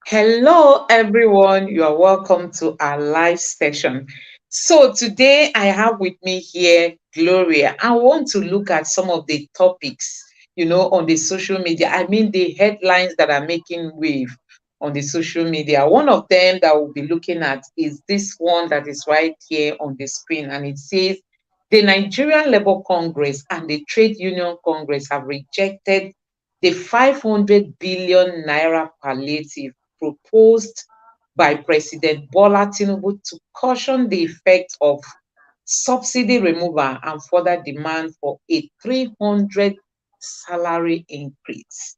Hello, everyone. You are welcome to our live session. So, today I have with me here Gloria. I want to look at some of the topics, on the social media. I mean, the headlines that are making wave on the social media. One of them that we'll be looking at is this one that is right here on the screen, and it says the Nigerian Labour Congress and the Trade Union Congress have rejected the 500 billion naira palliative proposed by President Bola Tinubu to cushion the effect of subsidy removal and further demand for a 300 salary increase.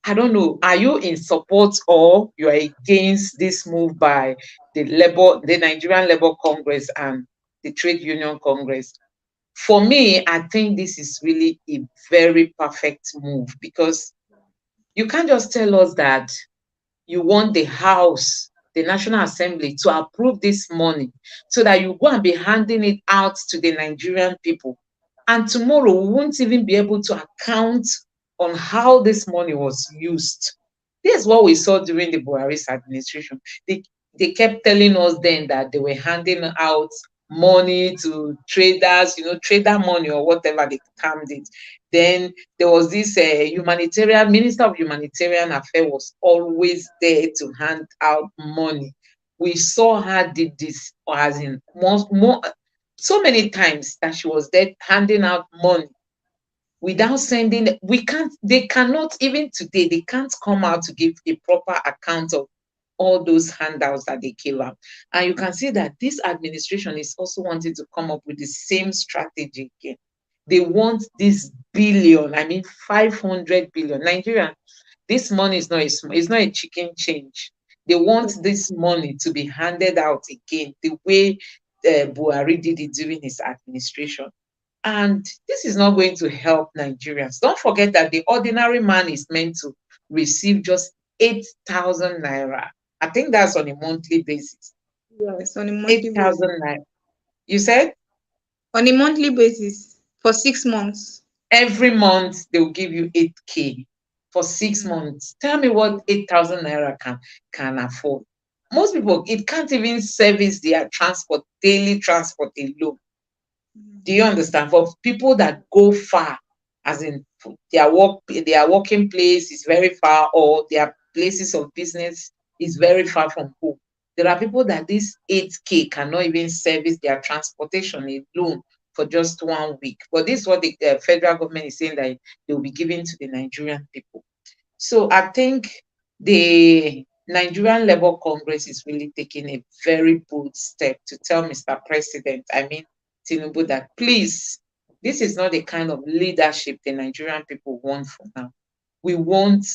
I don't know, are you in support or you are against this move by the Nigerian Labour Congress and the Trade Union Congress? For me, I think this is really a very perfect move because you can't just tell us that you want the House, the National Assembly, to approve this money so that you go and be handing it out to the Nigerian people. And tomorrow we won't even be able to account on how this money was used. This is what we saw during the Buhari's administration. They kept telling us then that they were handing out money to traders, trader money or whatever they termed it. Then there was this humanitarian minister of humanitarian affairs was always there to hand out money. We saw her did this as in more so many times that she was there handing out money without sending. We can't They cannot, even today they can't come out to give a proper account of all those handouts that they gave out. And you can see that this administration is also wanting to come up with the same strategy again. They want this billion, I mean 500 billion. Nigeria, this money is not it's not a chicken change. They want this money to be handed out again the way Buhari did it during his administration. And this is not going to help Nigerians. Don't forget that the ordinary man is meant to receive just 8,000 naira. I think that's on a monthly basis. Yes, on a monthly basis. 8,000 naira. You said On a monthly basis for 6 months. every month they'll give you 8K for 6 months. Tell me what 8,000 naira can afford. Most people, it can't even service their transport, daily transport alone. Do you understand? For people that go far, as in their working place is very far, or their places of business is very far from home. There are people that this 8K cannot even service their transportation alone for just 1 week. But this is what the federal government is saying that they will be giving to the Nigerian people. So I think the Nigerian Labour Congress is really taking a very bold step to tell Mr. President, I mean Tinubu, that please, this is not the kind of leadership the Nigerian people want for now. We want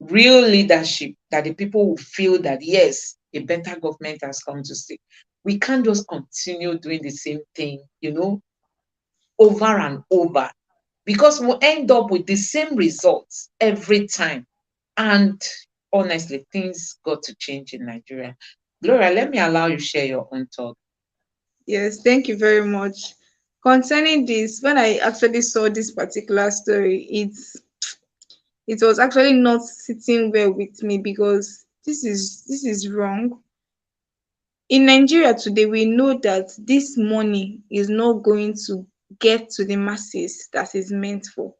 real leadership that the people will feel that yes, a better government has come to stay. We can't just continue doing the same thing, over and over, because we'll end up with the same results every time. And honestly, things got to change in Nigeria. Gloria, let me allow you share your own thought. Yes, thank you very much. Concerning this, when I actually saw this particular story, it was actually not sitting well with me because this is wrong. In Nigeria today, we know that this money is not going to get to the masses that is meant for.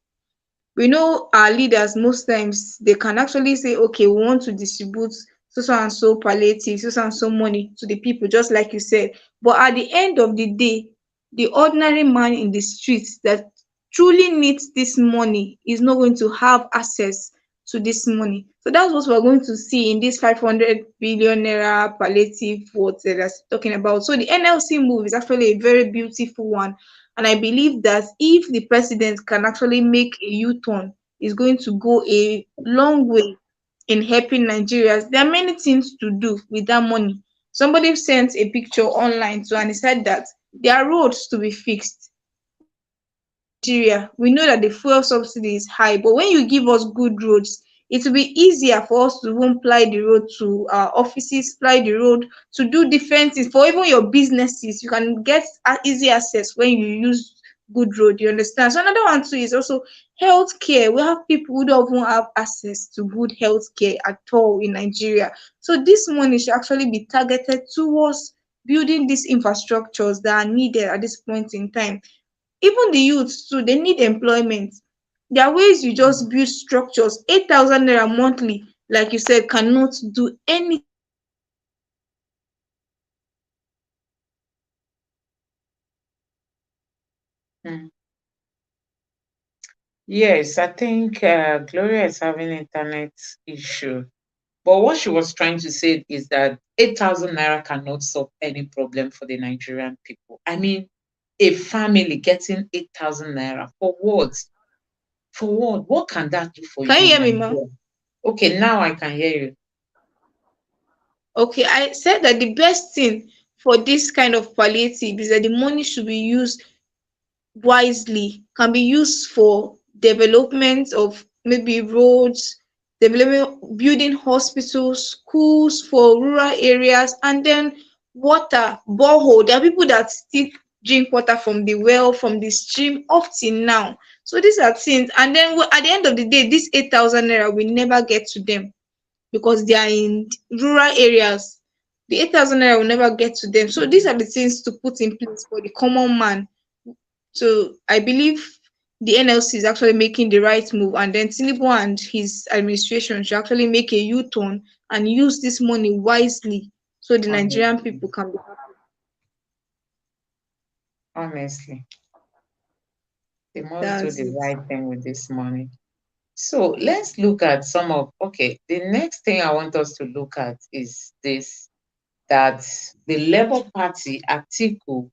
We know our leaders most times they can actually say, okay, we want to distribute so and so palliative, so and so money to the people, just like you said. But at the end of the day, the ordinary man in the streets that truly needs this money is not going to have access to this money. So that's what we're going to see in this 500 billion naira palliative what they're talking about. So the NLC move is actually a very beautiful one. And I believe that if the president can actually make a U-turn, is going to go a long way in helping Nigerians. There are many things to do with that money. Somebody sent a picture online to and he said that there are roads to be fixed. Nigeria, we know that the fuel subsidy is high, but when you give us good roads, it will be easier for us to even ply the road to our offices, ply the road to do different things. For even your businesses, you can get easy access when you use good road. You understand? So another one too is also healthcare. We have people who don't even have access to good healthcare at all in Nigeria. So this money should actually be targeted towards building these infrastructures that are needed at this point in time. Even the youths too, they need employment. There are ways you just build structures. 8,000 naira monthly, like you said, cannot do anything for the Nigerian people. So this are the things to put in place for the common man. Mm. Yes, I think Gloria is having internet issue. But what she was trying to say is that 8,000 naira cannot solve any problem for the Nigerian people. I mean, a family getting 8,000 naira for what? For what? What can that do for Can you you in hear me, ma? Nigeria? Okay, now I can hear you. Okay, I said that the best thing for this kind of palliative is that the money should be used wisely, can be used for development of maybe roads, development, building hospitals, schools for rural areas, and then water, borehole. There are people that still drink water from the well, from the stream up till now. So these are things, and then at the end of the day, this 8,000 naira will never get to them because they are in rural areas. The 8,000 naira will never get to them. So these are the things to put in place for the common man. So I believe the NLC is actually making the right move, and then Tinubu and his administration should actually make a U-turn and use this money wisely so the Nigerian Honestly, people can be happy. honestly, they must do That's the it. right thing with this money. So let's look at some of, okay, the next thing I want us to look at is this, that the Labour Party, Atiku,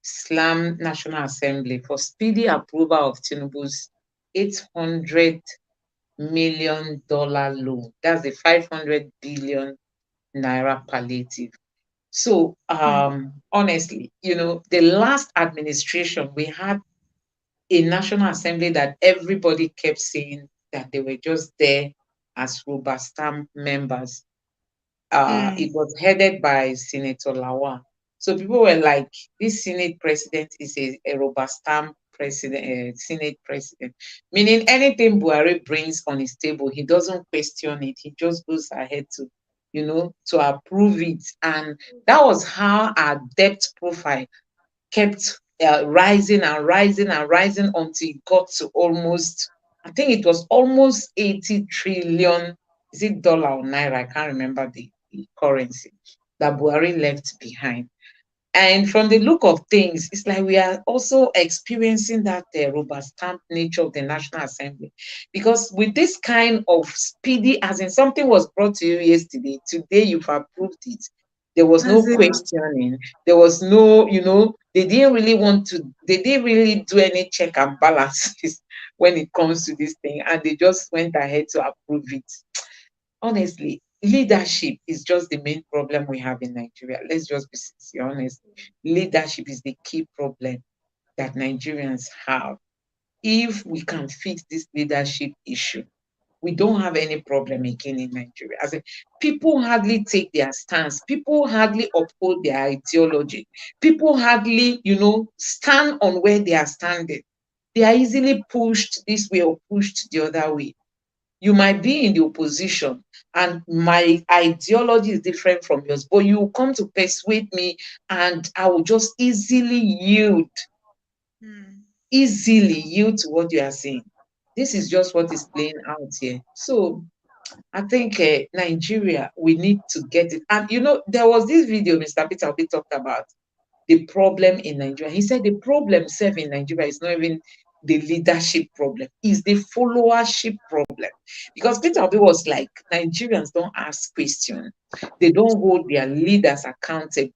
slammed National Assembly for speedy approval of Tinubu's $800 million loan. That's the 500 billion naira palliative. So, Hmm. honestly, the last administration, we had a National Assembly that everybody kept saying that they were just there as rubber stamp members. Hmm. It was headed by Senator Lawal. So people were like, this Senate president is a rubber stamp president, Senate president, meaning anything Buhari brings on his table, he doesn't question it. He just goes ahead to approve it. And that was how our debt profile kept rising and rising and rising until it got to almost, I think it was almost 80 trillion. Is it dollar or naira? I can't remember the currency that Buhari left behind. And from the look of things, it's like we are also experiencing that rubber stamp nature of the National Assembly. Because with this kind of speedy, as in something was brought to you yesterday, today you've approved it. There was As no in, questioning. There was no, they didn't really do any check and balances when it comes to this thing. And they just went ahead to approve it. Honestly, leadership is just the main problem we have in Nigeria. Let's just be sincere, honest. Leadership is the key problem that Nigerians have. If we can fix this leadership issue, we don't have any problem again in Nigeria. As in, people hardly take their stance, people hardly uphold their ideology, people hardly, stand on where they are standing. They are easily pushed this way or pushed the other way. You might be in the opposition and my ideology is different from yours, but you come to persuade me and I will just hmm. easily yield to what you are saying. This is just what is playing out here. So I think Nigeria, we need to get it. And there was this video Mr. Peter Obi talked about the problem in Nigeria. He said the problem itself in Nigeria is not even the leadership problem, is the followership problem. Because Peter Obi was like, Nigerians don't ask questions. They don't hold their leaders accountable.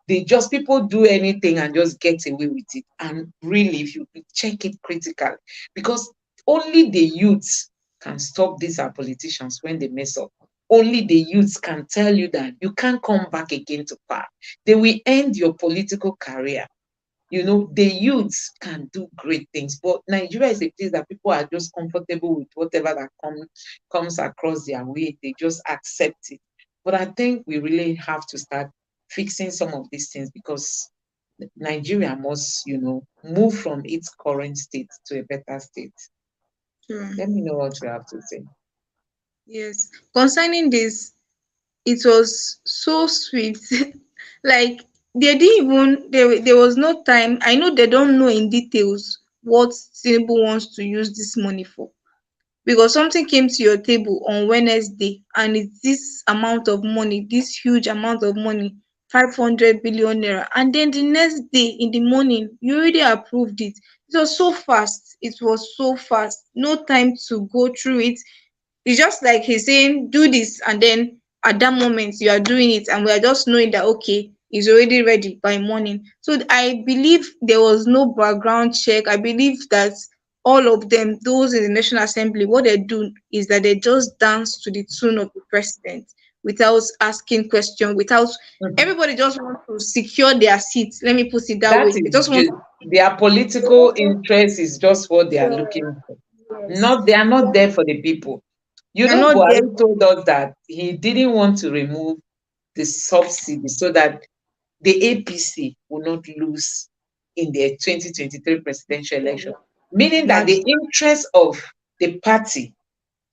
They just, people do anything and just get away with it. And really, if you check it critically, because only the youths can stop these our politicians when they mess up. Only the youths can tell you that you can't come back again to power. They will end your political career. The youths can do great things, but Nigeria is a place that people are just comfortable with whatever that comes across their way. They just accept it. But I think we really have to start fixing some of these things because Nigeria must, move from its current state to a better state. Sure. Let me know what you have to say. Yes. Concerning this, it was so sweet. Like they didn't even there was no time. I know they don't know in details what Tinubu wants to use this money for, because something came to your table on Wednesday and it's this amount of money, this huge amount of money, 500 billion naira. And then the next day in the morning, you already approved it. It was so fast. It was so fast. No time to go through it. It's just like he's saying, do this, and then at that moment you are doing it, and we are just knowing that okay, it's already ready by morning. So I believe there was no background check. I believe that all of them, those in the National Assembly, what they do is that they just dance to the tune of the president without asking questions, without Mhm. everybody just want to secure their seats. Let me put it that That way. They is just want just their political interest is just what they are looking for. yes. Not they are not there for the people. They're not there. Buhari told us that he didn't want to remove the subsidy so that the APC will not lose in the 2023 presidential election, meaning that the Imagine. interest of the party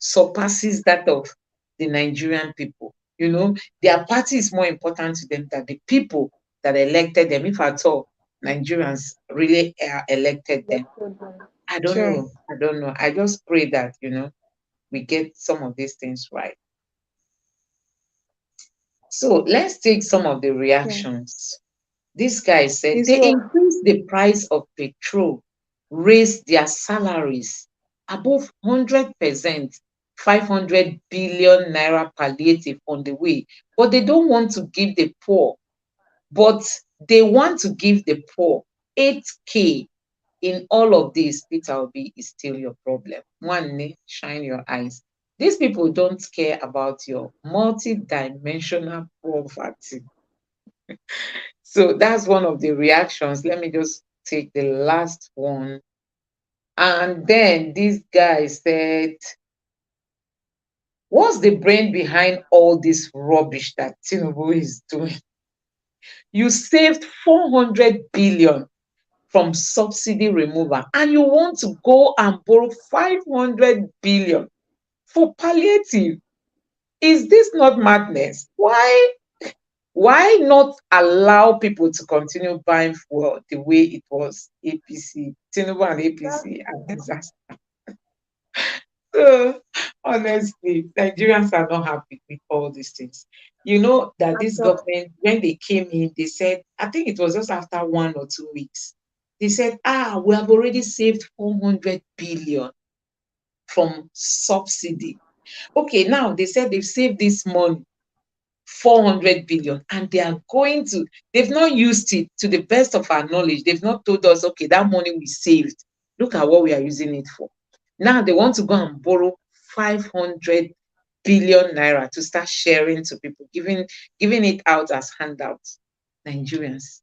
surpasses that of the Nigerian people. Their party is more important to them than the people that elected them, if at all Nigerians really elected them. I don't Sure. know. I don't know. I just pray that, we get some of these things right. So let's take some of the Sure. reactions. This guy said It's they what? increased the price of petrol, raised their salaries above 100%, 500 billion naira palliative on the way. But they don't want to give the poor, but they want to give the poor 8K in all of this. Peter Obi is still your problem. One, shine your eyes. These people don't care about your multi-dimensional poverty. So that's one of the reactions. Let me just take the last one. And then this guy said, what's the brain behind all this rubbish that Tinubu is doing? You saved 400 billion from subsidy removal and you want to go and borrow 500 billion for palliative. Is this not madness? Why not allow people to continue buying fuel the way it was APC, Tinubu and APC and disaster? So honestly, Nigerians are not happy with all these things. You know that this government, when they came in, they said, I think it was just after 1 or 2 weeks, they said, we have already saved 400 billion from subsidy. Okay, now they said they've saved this money 400 billion and they've not used it to the best of our knowledge. They've not told us, okay, that money we saved, look at what we are using it for. Now they want to go and borrow 500 billion naira to start sharing to people, giving it out as handouts. Nigerians,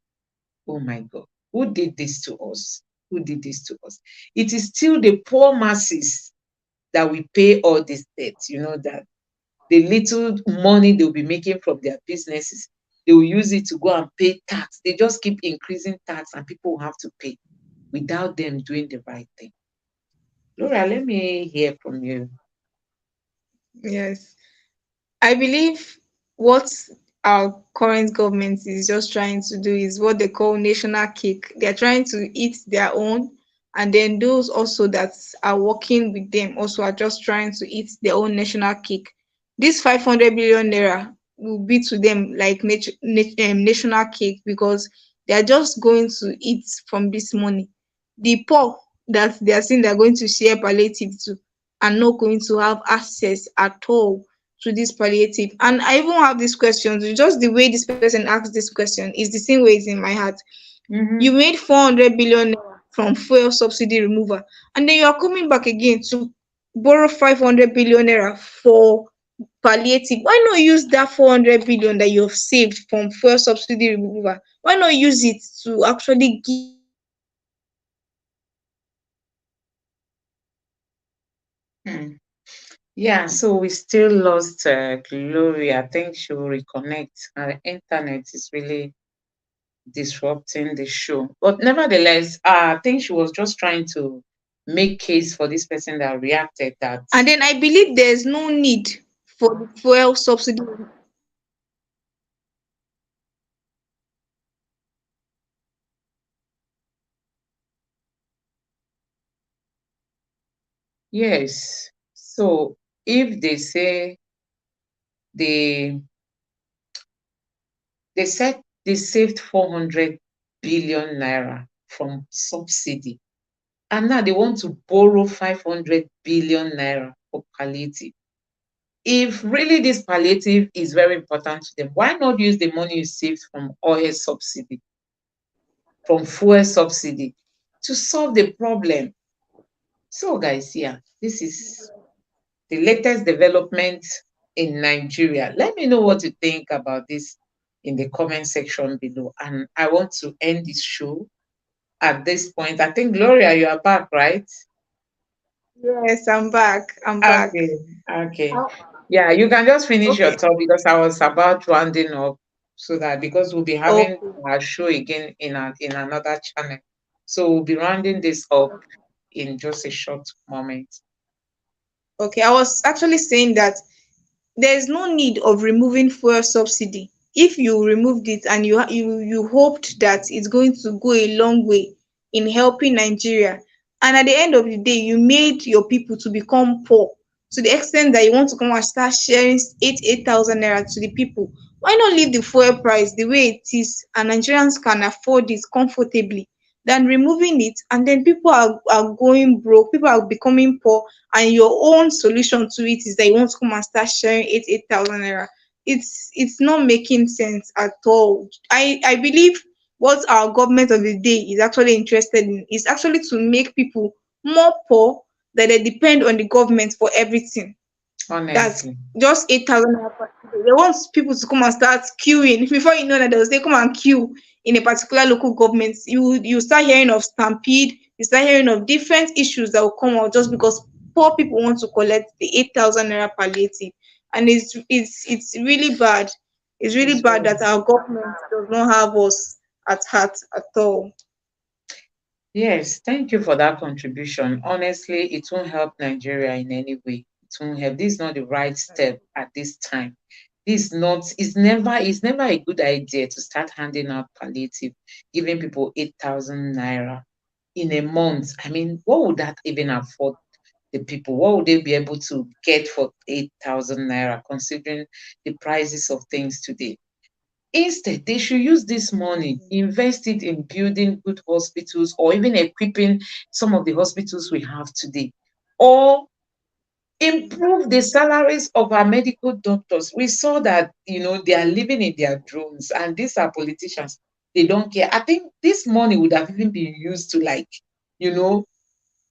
oh my God, who did this to us? Who did this to us? It is still the poor masses that we pay all this debt. You know that the little money they'll be making from their businesses, they will use it to go and pay tax. They just keep increasing tax and people will have to pay without them doing the right thing. Laura, let me hear from you. Yes. I believe what our current government is just trying to do is what they call national cake. They're trying to eat their own, and then those also that are working with them also are just trying to eat their own national cake. This 500 billion naira will be to them like national cake, because they are just going to eat from this money. The poor that they are saying they're going to share palliative to are not going to have access at all to this palliative. And I even have these questions, just the way this person asked this question is the same way it's in my heart. You Mm-hmm. made 400 billion from fuel subsidy removal, and then you are coming back again to borrow 500 billion naira for palliative. Why not use that 400 billion that you have saved from fuel subsidy removal? Why not use it to actually give Hmm. Yeah, so we still lost Gloria. I think she will reconnect. Her internet is really disrupting the show. But nevertheless, I think she was just trying to make case for this person that reacted that And then I believe there's no need for the fuel subsidy. yes. So if they say they they said they saved 400 billion naira from subsidy, and now they want to borrow 500 billion naira for palliative. If really this palliative is very important to them, why not use the money you saved from oil subsidy, from fuel subsidy, to solve the problem? So, guys, yeah, this is the latest development in Nigeria. Let me know what you think about this in the comment section below. And I want to end this show at this point. I think, Gloria, you are back, right? Yes, I'm back. I'm back. Okay, okay. Oh, Yeah, you can just finish your okay. talk because I was about rounding up so that because we'll be having Okay. our show again in another channel. So we'll be rounding this up in just a short moment. Okay. I was actually saying that there's no need of removing fuel subsidy. If you removed it and you hoped that it's going to go a long way in helping Nigeria, and at the end of the day you made your people to become poor to the extent that you want to come and start sharing 8,000 naira to the people, why not leave the fuel price the way it is and Nigerians can afford it comfortably than removing it and then people are going broke, people are becoming poor, and your own solution to it is that you want to come and start sharing 8,000 naira. It's not making sense at all. I believe what our government of the day is actually interested in is actually to make people more poor, that they depend on the government for everything. That's Honestly. just 8,000 naira per day. They want people to come and start queuing. Before you know that, they'll say, come and queue in a particular local government. You start hearing of stampede, you start hearing of different issues that will come out just because poor people want to collect the 8,000 naira palliative. And it's really bad. It's really It's bad very that our government does not have us at heart at all. Yes, thank you for that contribution. Honestly, it won't help Nigeria in any way. It won't help. This is not the right step at this time. This is not, it's never a good idea to start handing out palliative, giving people 8,000 naira in a month. I mean, what would that even afford the people? What would they be able to get for 8,000 naira, considering the prices of things today? Instead, they should use this money, invest it in building good hospitals or even equipping some of the hospitals we have today, or improve the salaries of our medical doctors. We saw that, they are living in their drones, and these are politicians. They don't care. I think this money would have even been used to, like, you know,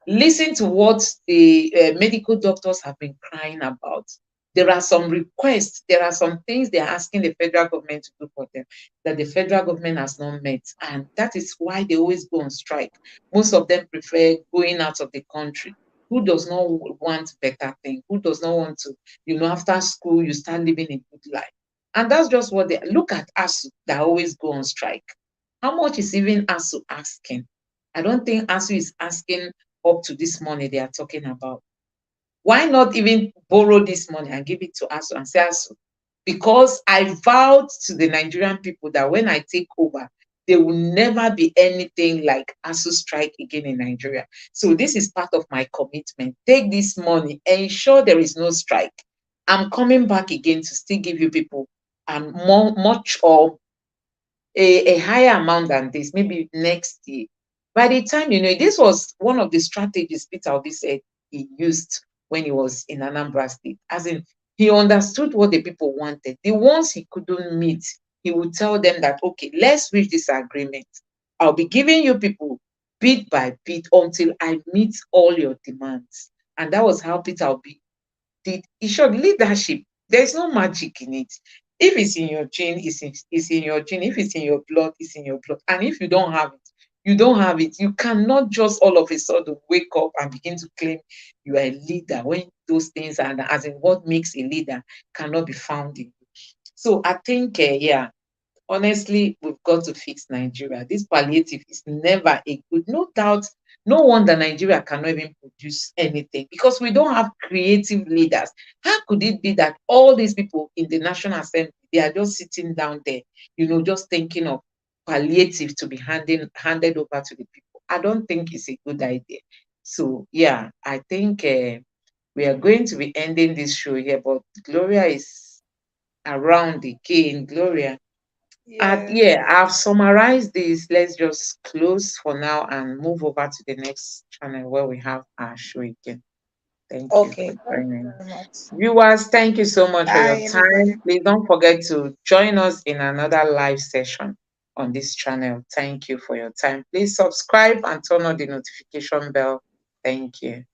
listen to what the medical doctors have been crying about. There are some requests, there are some things they're asking the federal government to do for them that the federal government has not met. And that is why they always go on strike. Most of them prefer going out of the country. Who does not want better things? Who does not want to, after school, you start living a good life? And that's just what they look at ASU that always go on strike. How much is even ASU asking? I don't think ASU is asking up to this money they are talking about. Why not even borrow this money and give it to ASU and say, ASU, because I vowed to the Nigerian people that when I take over, there will never be anything like ASU strike again in Nigeria. So this is part of my commitment. Take this money, ensure there is no strike. I'm coming back again to still give you people much or a higher amount than this, maybe next year. By the time, this was one of the strategies Peter Obi said he used when he was in Anambra State. As in, he understood what the people wanted. The ones he couldn't meet, he would tell them that, okay, let's reach this agreement. I'll be giving you people bit by bit until I meet all your demands. And that was how Peter Obi did. He showed leadership. There's no magic in it. If it's in your gene, it's in your gene. If it's in your blood, it's in your blood. And if you don't have it, you don't have it. You cannot just all of a sudden wake up and begin to claim you are a leader when those things are, as in what makes a leader, cannot be found in you. So I think, yeah, honestly, we've got to fix Nigeria. This palliative is never a good, no doubt. No wonder Nigeria cannot even produce anything because we don't have creative leaders. How could it be that all these people in the National Assembly, they are just sitting down there, just thinking of palliative to be handed over to the people? I don't think it's a good idea. So yeah, I think we are going to be ending this show here, but Gloria is around again. Gloria, Yes. yeah, I've summarized this. Let's just close for now and move over to the next channel where we have our show again. Thank you for Okay. Thank you joining. very much. Viewers, thank you so much for your Bye, everybody. time. Please don't forget to join us in another live session on this channel. Thank you for your time. Please subscribe and turn on the notification bell. Thank you.